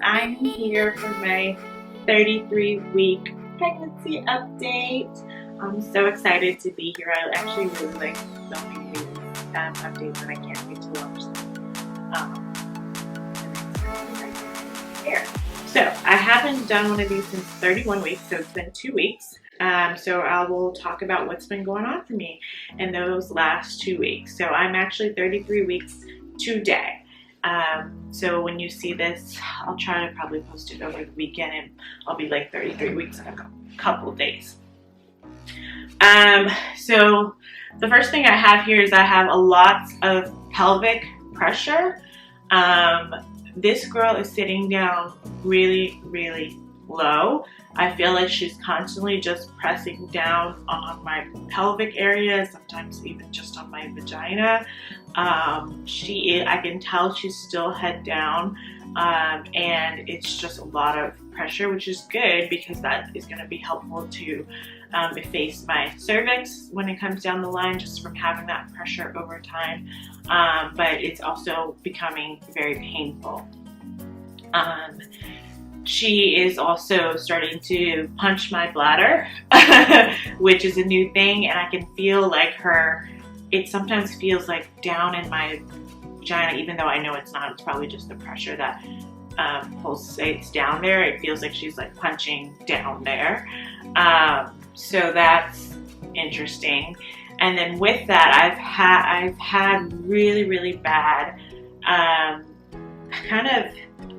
I'm here for my 33-week pregnancy update. I'm so excited to be here. I actually really like filming these updates and I can't wait to watch them. Here. So I haven't done one of these since 31 weeks, so it's been 2 weeks. So I will talk about what's been going on for me in those last 2 weeks. So I'm actually 33 weeks today. So when you see this, I'll try to probably post it over the weekend and I'll be like 33 weeks in a couple days. So the first thing I have here is I have a lot of pelvic pressure. This girl is sitting down really, really low. I feel like she's constantly just pressing down on my pelvic area, sometimes even just on my vagina. I can tell she's still head down, and it's just a lot of pressure, which is good because that is going to be helpful to efface my cervix when it comes down the line, just from having that pressure over time. But it's also becoming very painful. She is also starting to punch my bladder, which is a new thing, and I can feel like it sometimes feels like down in my vagina, even though I know it's not. It's probably just the pressure that pulsates down there. It feels like she's like punching down there. So that's interesting. And then with that, I've had really, really bad kind of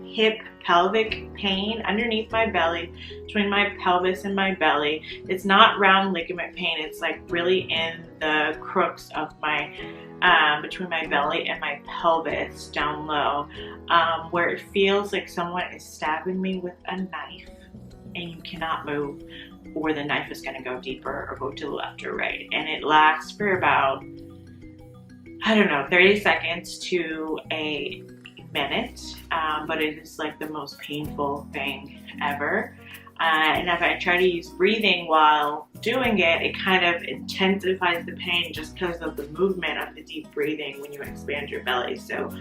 hip pelvic pain underneath my belly, between my pelvis and my belly. It's not round ligament pain, it's like really in the crooks of my between my belly and my pelvis down low, where it feels like someone is stabbing me with a knife and you cannot move, or the knife is going to go deeper or go to the left or right. And it lasts for about, I don't know, 30 seconds to a minute, but it is like the most painful thing ever. And if I try to use breathing while doing it, it kind of intensifies the pain just because of the movement of the deep breathing when you expand your belly. So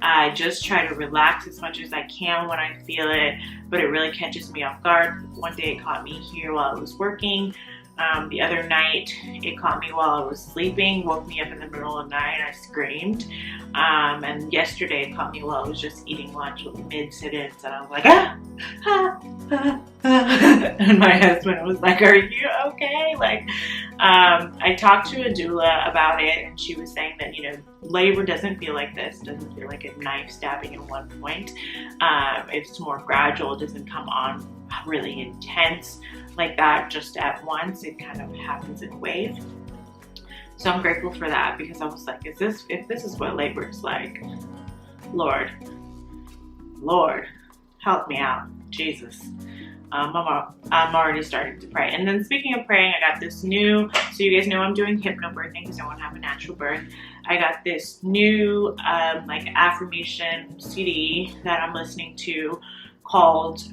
I just try to relax as much as I can when I feel it, but it really catches me off guard. One day it caught me here while I was working. The other night, it caught me while I was sleeping, woke me up in the middle of the night, I screamed. And yesterday, it caught me while I was just eating lunch with mid-sit-ins, and I was like, And my husband was like, are you okay? I talked to a doula about it, and she was saying that, labor doesn't feel like this, doesn't feel like a knife stabbing at one point. It's more gradual, it doesn't come on really intense like that just at once. It kind of happens in waves. So I'm grateful for that, because I was like, if this is what labor is like, Lord, help me out, Jesus. I'm already starting to pray. And then speaking of praying, I got this new, so you guys know I'm doing hypnobirthing because I want to have a natural birth. I got this new affirmation CD that I'm listening to called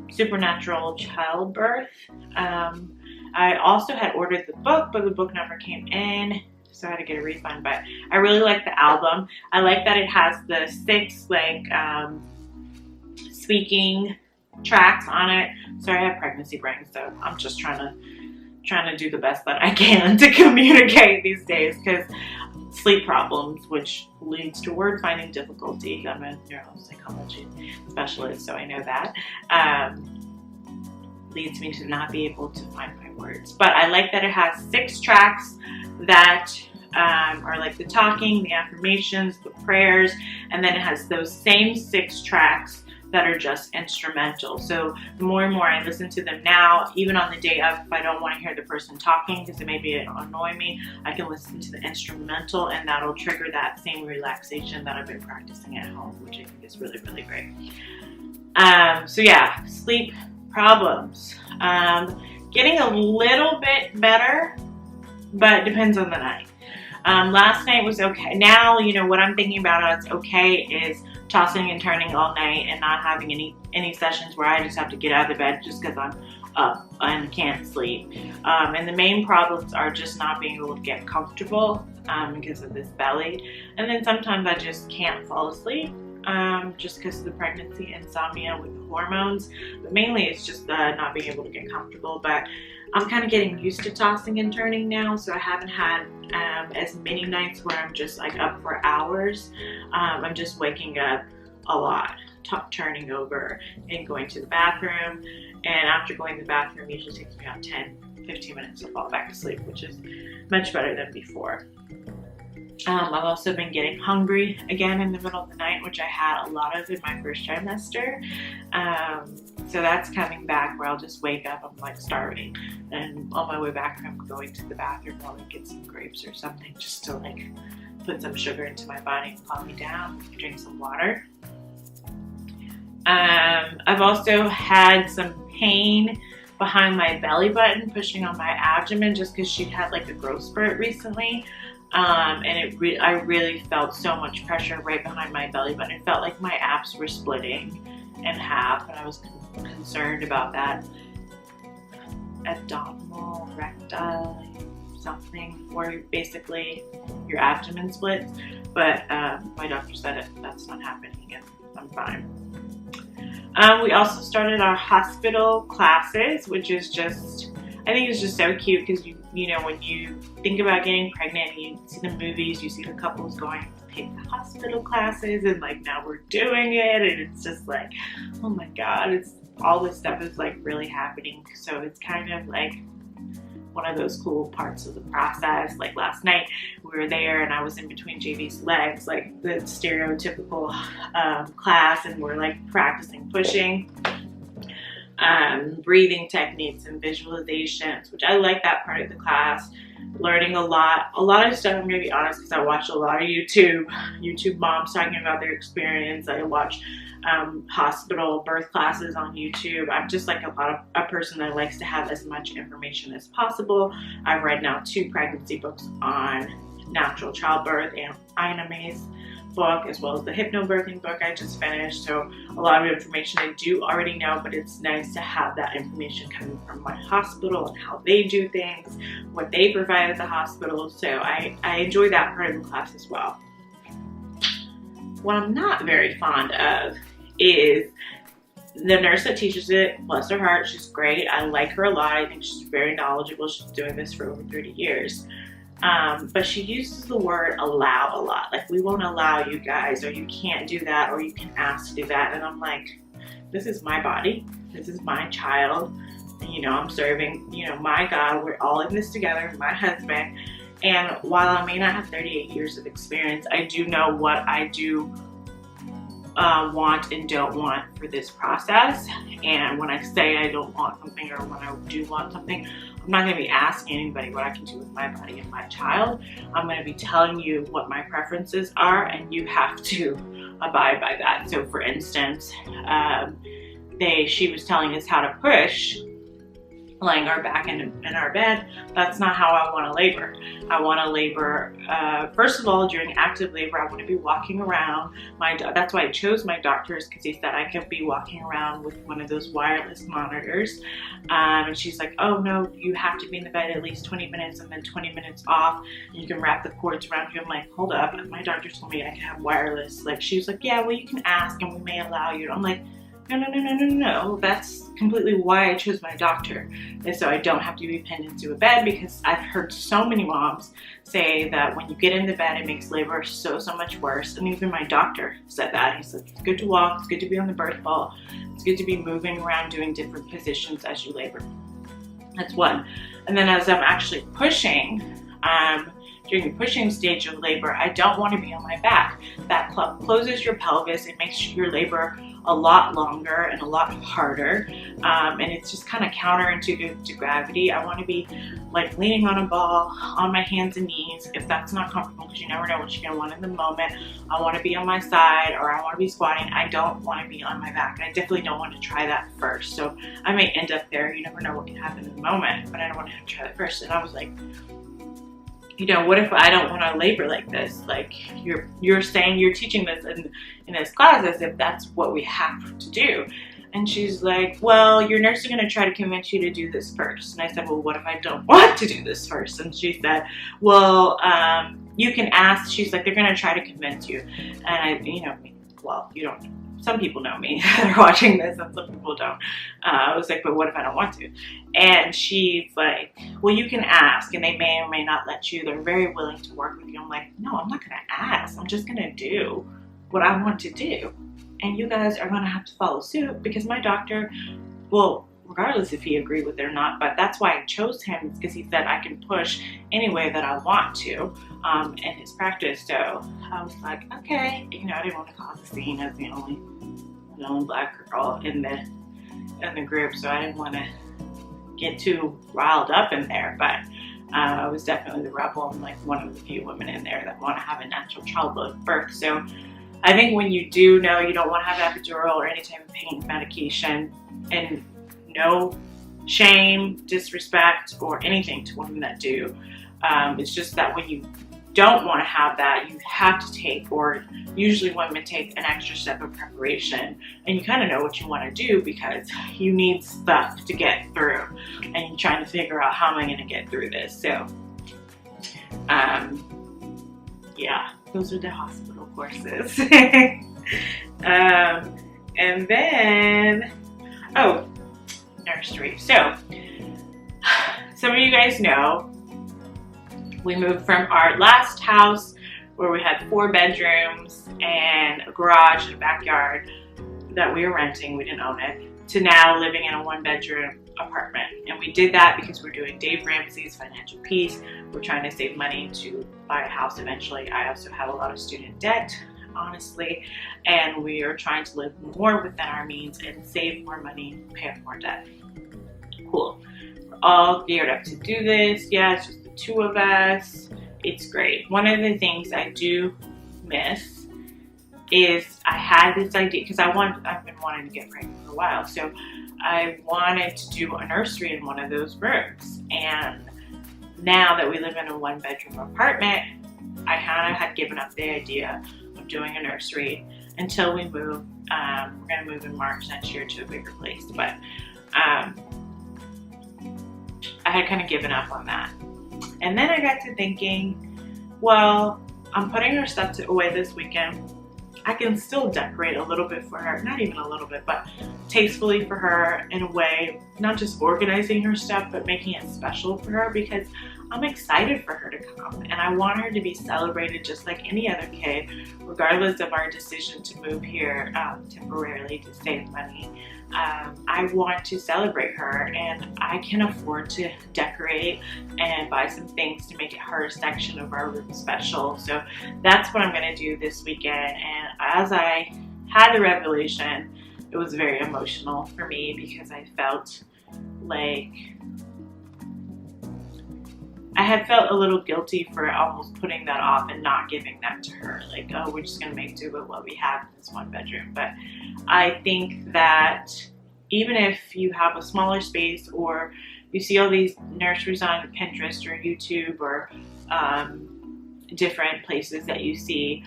Supernatural Childbirth. I also had ordered the book, but the book never came in, so I had to get a refund. But I really like the album. I like that it has the 6 speaking tracks on it. Sorry, I have pregnancy brain, so I'm just trying to do the best that I can to communicate these days, because sleep problems, which leads to word finding difficulty. I'm a neuropsychology specialist, so I know that leads me to not be able to find my words. But I like that it has 6 tracks that are like the talking, the affirmations, the prayers, and then it has those same 6 tracks that are just instrumental. So the more and more I listen to them now, even on the day of, if I don't want to hear the person talking because it maybe annoy me, I can listen to the instrumental, and that'll trigger that same relaxation that I've been practicing at home, which I think is really, really great. So yeah, sleep problems. Getting a little bit better, but it depends on the night. Last night was okay. Now, what I'm thinking about as okay is tossing and turning all night and not having any sessions where I just have to get out of the bed just because I'm up and can't sleep. And the main problems are just not being able to get comfortable because of this belly. And then sometimes I just can't fall asleep. just because of the pregnancy insomnia with the hormones, but mainly it's just not being able to get comfortable. But I'm kind of getting used to tossing and turning now, so I haven't had as many nights where I'm just like up for hours. I'm just waking up a lot, turning over and going to the bathroom, and after going to the bathroom, it usually takes me about 10-15 minutes to fall back to sleep, which is much better than before. I've also been getting hungry again in the middle of the night, which I had a lot of in my first trimester. So that's coming back, where I'll just wake up, I'm like starving, and on my way back I'm going to the bathroom, I'll get some grapes or something just to like put some sugar into my body and calm me down, drink some water. I've also had some pain behind my belly button, pushing on my abdomen, just because she had like a growth spurt recently. And I really felt so much pressure right behind my belly button. It felt like my abs were splitting in half, and I was concerned about that. Abdominal recti something, where basically your abdomen splits, but my doctor said that's not happening and I'm fine. We also started our hospital classes, which is just, I think it's just so cute, because you know, when you think about getting pregnant and you see the movies, you see the couples going to take the hospital classes, and like now we're doing it, and it's just like, oh my God, it's all this stuff is like really happening. So it's kind of like one of those cool parts of the process. Like last night we were there and I was in between JV's legs, like the stereotypical class, and we're like practicing pushing, breathing techniques and visualizations, which I like that part of the class. Learning a lot of stuff. I'm gonna be honest, because I watched a lot of YouTube moms talking about their experience. I watch hospital birth classes on YouTube. I'm just like a person that likes to have as much information as possible. I've read now 2 pregnancy books on natural childbirth, and Ina May's book, as well as the hypnobirthing book I just finished. So a lot of information I do already know, but it's nice to have that information coming from my hospital and how they do things, what they provide at the hospital. So I enjoy that part of the class as well. What I'm not very fond of is the nurse that teaches it. Bless her heart, she's great. I like her a lot. I think she's very knowledgeable. She's doing this for over 30 years. But she uses the word allow a lot. Like, we won't allow you guys, or you can't do that, or you can ask to do that. And I'm like, this is my body. This is my child. You know, I'm serving, you know, my God. We're all in this together, my husband. And while I may not have 38 years of experience, I do know what I do want and don't want for this process. And when I say I don't want something, or when I do want something, I'm not going to be asking anybody what I can do with my body and my child. I'm going to be telling you what my preferences are, and you have to abide by that. So for instance, she was telling us how to push, laying our back in our bed. That's not how I want to labor. I want to labor, first of all, during active labor, I want to be walking around. That's why I chose my doctors, because he said I could be walking around with one of those wireless monitors. And she's like, oh no, you have to be in the bed at least 20 minutes and then 20 minutes off. And you can wrap the cords around you. I'm like, hold up, my doctor told me I could have wireless. Like, she was like, yeah, well, you can ask and we may allow you. I'm like, no, that's completely why I chose my doctor. And so I don't have to be pinned into a bed, because I've heard so many moms say that when you get in the bed, it makes labor so much worse. And even my doctor said that. He said, it's good to walk, it's good to be on the birth ball, it's good to be moving around, doing different positions as you labor. That's one. And then as I'm actually pushing, during the pushing stage of labor, I don't want to be on my back. That closes your pelvis. It makes your labor a lot longer and a lot harder, and it's just kind of counterintuitive to gravity. I want to be like leaning on a ball on my hands and knees, if that's not comfortable, because you never know what you're gonna want in the moment. I want to be on my side, or I want to be squatting. I don't want to be on my back. I definitely don't want to try that first. So I may end up there. You never know what can happen in the moment, but I don't want to try that first. And I was like, you know, what if I don't want to labor like this? Like, you're saying, you're teaching this in this class as if that's what we have to do. And she's like, well, your nurse is going to try to convince you to do this first. And I said, well, what if I don't want to do this first? And she said, well, you can ask. She's like, they're going to try to convince you. And I, you know, well, you don't, some people know me that are watching this and some people don't. I was like, but what if I don't want to? And she's like, well, you can ask and they may or may not let you. They're very willing to work with you. I'm like, no, I'm not gonna ask. I'm just gonna do what I want to do. And you guys are gonna have to follow suit because my doctor, well, regardless if he agreed with it or not, but that's why I chose him, because he said I can push any way that I want to in his practice. So I was like, okay, you know, I didn't want to cause a scene as the only black girl in the group, so I didn't want to get too riled up in there. But I was definitely the rebel and like one of the few women in there that want to have a natural childbirth. So I think when you do know you don't want to have epidural or any type of pain medication, and no shame, disrespect, or anything to women that do. It's just that when you don't want to have that, you have to take, or usually women take an extra step of preparation, and you kind of know what you want to do because you need stuff to get through, and you're trying to figure out how am I going to get through this. So, yeah, those are the hospital courses. And then, oh, nursery. So some of you guys know we moved from our last house where we had 4 bedrooms and a garage and a backyard that we were renting, we didn't own it, to now living in a 1-bedroom apartment. And we did that because we're doing Dave Ramsey's financial piece. We're trying to save money to buy a house eventually. I also have a lot of student debt, honestly, and we are trying to live more within our means and save more money, pay off more debt. Cool. We're all geared up to do this. Yeah, it's just the 2 of us. It's great. One of the things I do miss is I had this idea because I've been wanting to get pregnant for a while, so I wanted to do a nursery in one of those rooms. And now that we live in a 1-bedroom apartment, I kind of had given up the idea of doing a nursery until we move. We're going to move in March next year to a bigger place, but I had kind of given up on that. And then I got to thinking, well, I'm putting her stuff away this weekend. I can still decorate a little bit for her, not even a little bit, but tastefully for her in a way, not just organizing her stuff, but making it special for her, because I'm excited for her to come and I want her to be celebrated just like any other kid, regardless of our decision to move here temporarily to save money. I want to celebrate her, and I can afford to decorate and buy some things to make it her section of our room special. So that's what I'm going to do this weekend. And as I had the revelation, it was very emotional for me because I felt like I had felt a little guilty for almost putting that off and not giving that to her. Like, oh, we're just going to make do with what we have in this 1-bedroom. But I think that even if you have a smaller space, or you see all these nurseries on Pinterest or YouTube or different places that you see,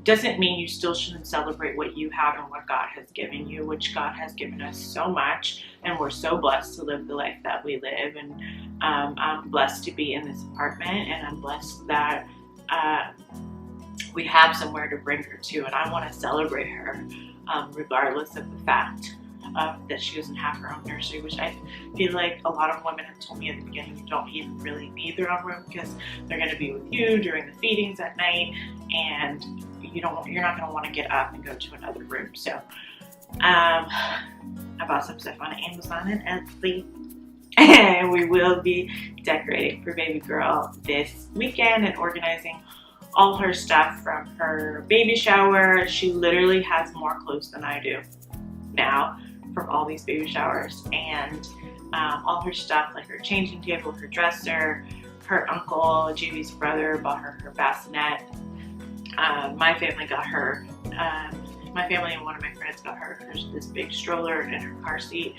doesn't mean you still shouldn't celebrate what you have and what God has given you, which God has given us so much, and we're so blessed to live the life that we live. And I'm blessed to be in this apartment, and I'm blessed that we have somewhere to bring her to, and I want to celebrate her regardless of the fact that she doesn't have her own nursery, which I feel like a lot of women have told me at the beginning you don't even really need their own room because they're going to be with you during the feedings at night, and you're not going to want to get up and go to another room. So I bought some stuff on Amazon and Etsy, and we will be decorating for baby girl this weekend and organizing all her stuff from her baby shower. She literally has more clothes than I do now from all these baby showers, and all her stuff, like her changing table, her dresser. Her uncle, Jamie's brother, bought her bassinet. My family got her, my family and one of my friends got her this big stroller and her car seat.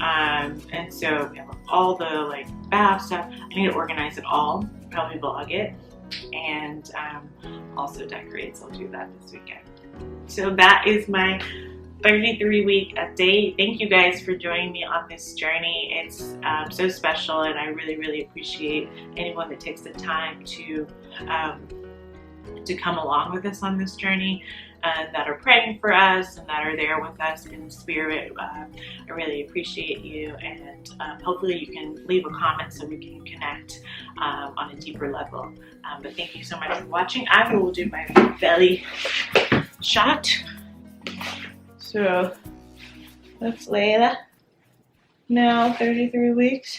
And so we have all the like bath stuff. I need to organize it all, probably vlog it, and also decorate, so I'll do that this weekend. So that is my 33-week update. Thank you guys for joining me on this journey. It's so special, and I really, really appreciate anyone that takes the time to to come along with us on this journey, that are praying for us and that are there with us in spirit. I really appreciate you, and hopefully you can leave a comment so we can connect on a deeper level. But thank you so much for watching. I will do my belly shot. So that's Layla, now 33 weeks.